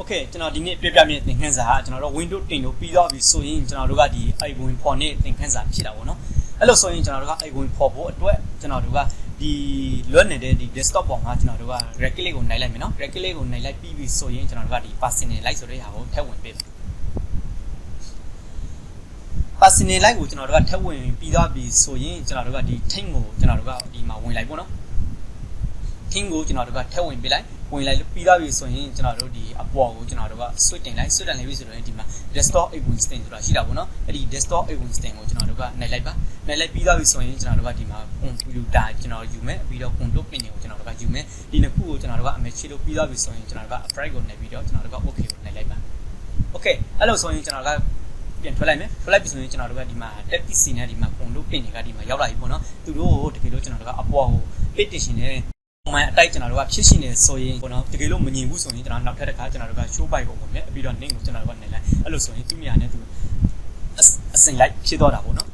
Okay ကျွန်တော်ဒီနေ့ပြပြမြင်သင်ခန်းစာကကျွန်တော်တို့ Windows 10လို့ပြီးတော့ပြီဆိုရင်ကျွန်တော်တို့ကဒီ icon ဖော်နေသင်ခန်းစာဖြစ်တာပေါ့နော်အဲ့လိုဆိုရင်ကျွန်တော်တို့က icon ဖော်ဖို့အတွက်ကျွန်တော်တို့ကဒီလွတ်နေတဲ့ဒီ desktop ပေါ်မှာကျွန်တော်တို့က right click ကိုနှိုက်လိုက်မယ်နော် right click ကိုနှိုက်လိုက်ပြီးပြီဆိုရင်ကျွန်တော်တို့ကဒီ personalize ဆိုတဲ့ဟာကိုထည့်ဝင်ပေးမယ် personalize ကိုကျွန်တော်တို့ကထည့်ဝင်ပြီးတော့ပြီဆိုရင်ကျွန်တော်တို့ကဒီ theme ကိုကျွန်တော်တို့ကဒီမှာဝင်လိုက်ပေါ့နော် theme ကိုကျွန်တော်တို့ကထည့်ဝင်ပေးလိုက်ဝင်လိုက်ပြီးသားပြီဆိုရင်ကျွန်တော်တို့ဒီအပေါ်ကိုကျွန်တော်တို့က switch တင်လိုက် switch တင်လိုက်ပြီဆိုတော့ဒီမှာ desktop icon stain ဆိုတာရှိတာပေါ့နော်အဲ့ဒီ desktop icon stain ကိုကျွန်တော်တို့ကနှိုက်လိုက်ပါနှိုက်လိုက်ပြီးသားပြီဆိုရင်ကျွန်တော်တို့ကဒီမှာ computer ကျွန်တော်ယူမယ်ပြီးတော့ control pin ကိုကျွန်တော်တို့ကယူမယ်ဒီနှစ်ခုကိုကျွန်တော်တို့ကအမေချစ်လို့ပြီးသားပြီဆိုရင်ကျွန်တော်တို့က apply ကိုနှိုက်ပြီးတော့ကျွန်တော်တို့က okay ကိုနှိုက်လိုက်ပါ okay အဲ့လိုဆိုရင်ကျွန်တော်ကပြန်ထွက်လိုက်မယ်ထွက်လိုက်ပြီဆိုရင်ကျွန်တော်တို့ကဒီမှာ tab PC နဲ့ဒီမှာ control pin တွေကဒီမှာရောက်လာပြီပေါ့နော်သူတို့ကိုတကယ်လို့ကျွန်တော်တို့ကအပေါ်ကို petition နဲ့မှန်အတိုက်ကျွန်တော်တို့ကဖြစ်ရှင်နေဆိုရင်ပေါ့နော်တကယ်လို့မငြင်ဘူးဆိုရင်ကျွန်တော်နောက်ထပ်တစ်ခါကျွန်တော်တို့က show byte ကိုဝင်မယ်ပြီးတော့ link ကိုကျွန်တော်တို့ကနှိပ်လိုက်အဲ့လိုဆိုရင်သူ့နေရာနဲ့သူအစင်လိုက်ဖြစ်တော့တာပေါ့နော်